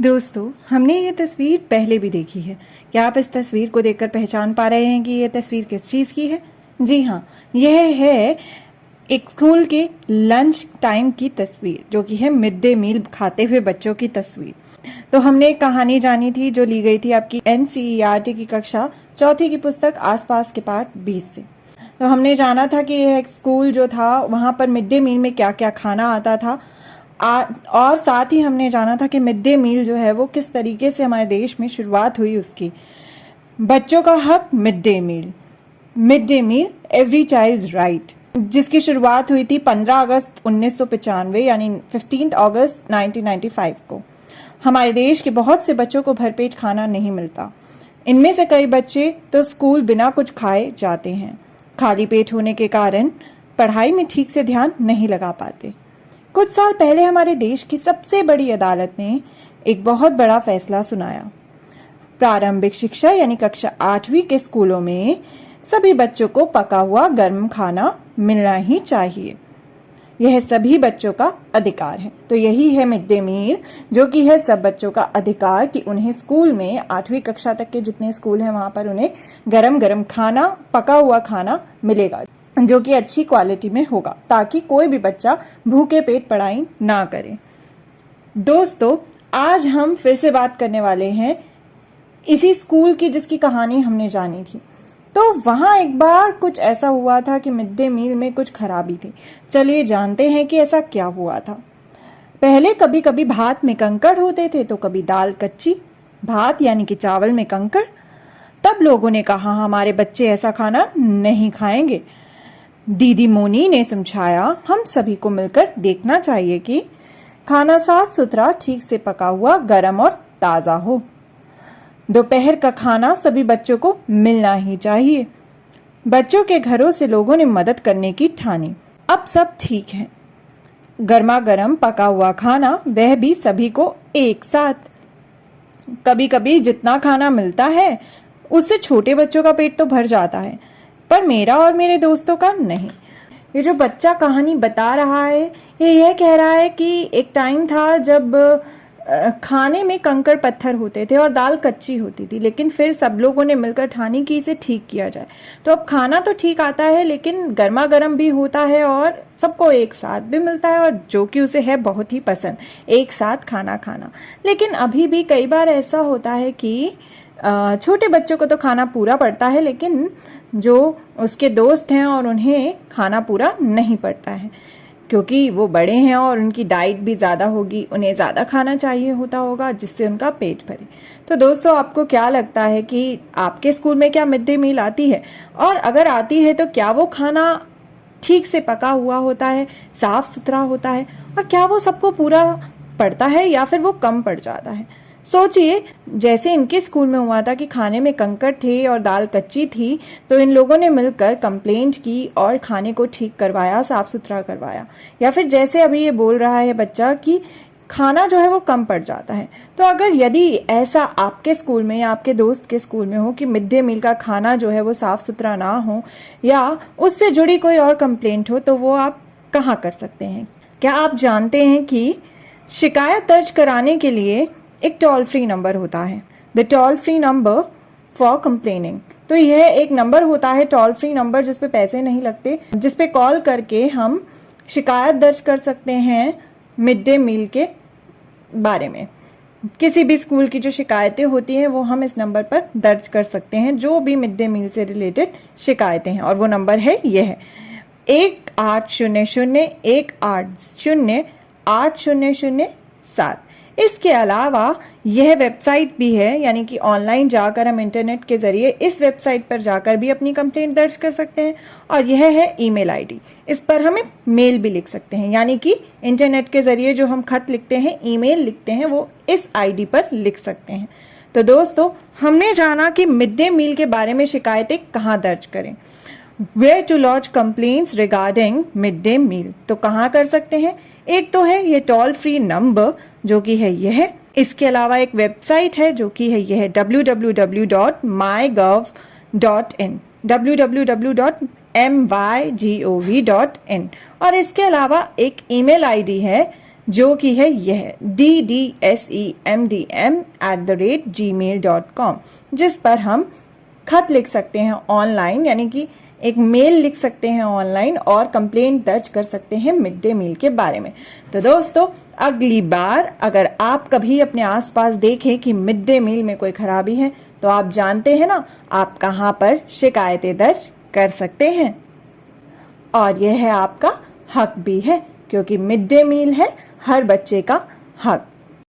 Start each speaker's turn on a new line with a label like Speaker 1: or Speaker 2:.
Speaker 1: दोस्तों, हमने ये तस्वीर पहले भी देखी है। क्या आप इस तस्वीर को देखकर पहचान पा रहे हैं कि ये तस्वीर किस चीज़ की है? जी हाँ, यह है एक स्कूल के लंच टाइम की तस्वीर, जो कि है मिड डे मील खाते हुए बच्चों की तस्वीर। तो हमने एक कहानी जानी थी जो ली गई थी आपकी NCERT की कक्षा चौथी की पुस्तक आसपास के पाठ 20 से। तो हमने जाना था कि यह एक स्कूल जो था वहाँ पर मिड डे मील में क्या क्या खाना आता था, और साथ ही हमने जाना था कि मिड डे मील जो है वो किस तरीके से हमारे देश में शुरुआत हुई उसकी। बच्चों का हक mid day meal every child's right, जिसकी शुरुआत हुई थी 15 अगस्त 1995 यानी 15 अगस्त 1995 को। हमारे देश के बहुत से बच्चों को भरपेट खाना नहीं मिलता। इनमें से कई बच्चे तो स्कूल बिना कुछ खाए जाते हैं। खाली पेट होने के कारण पढ़ाई में ठीक से ध्यान नहीं लगा पाते। कुछ साल पहले हमारे देश की सबसे बड़ी अदालत ने एक बहुत बड़ा फैसला सुनाया। प्रारंभिक शिक्षा यानी कक्षा 8वीं के स्कूलों में सभी बच्चों को पका हुआ गर्म खाना मिलना ही चाहिए। यह सभी बच्चों का अधिकार है। तो यही है मिड डे मील, जो कि है सब बच्चों का अधिकार कि उन्हें स्कूल में 8वीं कक्षा तक के जितने स्कूल हैं वहां पर उन्हें गरम गरम खाना, पका हुआ खाना मिलेगा, जो कि अच्छी क्वालिटी में होगा, ताकि कोई भी बच्चा भूखे पेट पढ़ाई ना करे। दोस्तों, आज हम फिर से बात करने वाले हैं इसी स्कूल की जिसकी कहानी हमने जानी थी। तो वहां एक बार कुछ ऐसा हुआ था कि मिड डे मील में कुछ खराबी थी। चलिए जानते हैं कि ऐसा क्या हुआ था। पहले कभी कभी भात में कंकड़ होते थे, तो कभी दाल कच्ची। भात यानी कि चावल में कंकड़। तब लोगों ने कहा हमारे बच्चे ऐसा खाना नहीं खाएंगे। दीदी मोनी ने समझाया हम सभी को मिलकर देखना चाहिए कि खाना साफ सुथरा, ठीक से पका हुआ, गरम और ताजा हो। दोपहर का खाना सभी बच्चों को मिलना ही चाहिए। बच्चों के घरों से लोगों ने मदद करने की ठानी। अब सब ठीक है। गर्मा गर्म पका हुआ खाना, वह भी सभी को एक साथ। कभी कभी जितना खाना मिलता है उससे छोटे बच्चों का पेट तो भर जाता है, पर मेरा और मेरे दोस्तों का नहीं। ये जो बच्चा कहानी बता रहा है, ये यह कह रहा है कि एक टाइम था जब खाने में कंकड़ पत्थर होते थे और दाल कच्ची होती थी, लेकिन फिर सब लोगों ने मिलकर ठानी कि इसे ठीक किया जाए। तो अब खाना तो ठीक आता है, लेकिन गर्मा गर्म भी होता है और सबको एक साथ भी मिलता है, और जो कि उसे है बहुत ही पसंद एक साथ खाना खाना। लेकिन अभी भी कई बार ऐसा होता है कि छोटे बच्चों को तो खाना पूरा पड़ता है, लेकिन जो उसके दोस्त हैं और उन्हें खाना पूरा नहीं पड़ता है, क्योंकि वो बड़े हैं और उनकी डाइट भी ज़्यादा होगी, उन्हें ज़्यादा खाना चाहिए होता होगा जिससे उनका पेट भरे। तो दोस्तों, आपको क्या लगता है कि आपके स्कूल में क्या मिड डे मील आती है? और अगर आती है तो क्या वो खाना ठीक से पका हुआ होता है, साफ सुथरा होता है, और क्या वो सबको पूरा पड़ता है या फिर वो कम पड़ जाता है? सोचिए, जैसे इनके स्कूल में हुआ था कि खाने में कंकड़ थे और दाल कच्ची थी, तो इन लोगों ने मिलकर कंप्लेंट की और खाने को ठीक करवाया, साफ सुथरा करवाया। या फिर जैसे अभी ये बोल रहा है बच्चा कि खाना जो है वो कम पड़ जाता है। तो अगर यदि ऐसा आपके स्कूल में या आपके दोस्त के स्कूल में हो कि मिड डे मील का खाना जो है वो साफ सुथरा ना हो, या उससे जुड़ी कोई और कंप्लेंट हो, तो वो आप कहाँ कर सकते हैं? क्या आप जानते हैं कि शिकायत दर्ज कराने के लिए एक टोल फ्री नंबर होता है, the toll free number for complaining. तो यह एक नंबर होता है, टोल फ्री नंबर, जिसपे पैसे नहीं लगते, जिसपे कॉल करके हम शिकायत दर्ज कर सकते हैं मिड डे मील के बारे में। किसी भी स्कूल की जो शिकायतें होती हैं वो हम इस नंबर पर दर्ज कर सकते हैं, जो भी मिड डे मील से रिलेटेड शिकायतें हैं। और वो नंबर है यह 1800-180-8007। इसके अलावा यह वेबसाइट भी है, यानी कि ऑनलाइन जाकर हम इंटरनेट के जरिए इस वेबसाइट पर जाकर भी अपनी कंप्लेंट दर्ज कर सकते हैं। और यह है ईमेल आईडी, इस पर हमें मेल भी लिख सकते हैं, यानी कि इंटरनेट के जरिए जो हम खत लिखते हैं, ईमेल लिखते हैं, वो इस आईडी पर लिख सकते हैं। तो दोस्तों, हमने जाना कि मिड डे मील के बारे में शिकायतें कहाँ दर्ज करें, where to launch complaints regarding mid day meal. तो कहाँ कर सकते हैं? एक तो है ये टोल फ्री नंबर, जो कि है यह। इसके अलावा एक वेबसाइट है जो कि है यह www.mygov.in, www.mygov.in। और इसके अलावा एक ईमेल आईडी है जो कि है यह ddsemdm@gmail.com, जिस पर हम खत लिख सकते हैं ऑनलाइन, यानी कि एक मेल लिख सकते हैं ऑनलाइन और कंप्लेंट दर्ज कर सकते हैं मिड डे मील के बारे में। तो दोस्तों, अगली बार अगर आप कभी अपने आसपास देखें कि मिड डे मील में कोई खराबी है, तो आप जानते हैं ना आप कहाँ पर शिकायतें दर्ज कर सकते हैं। और यह है आपका हक भी है, क्योंकि मिड डे मील है हर बच्चे का हक।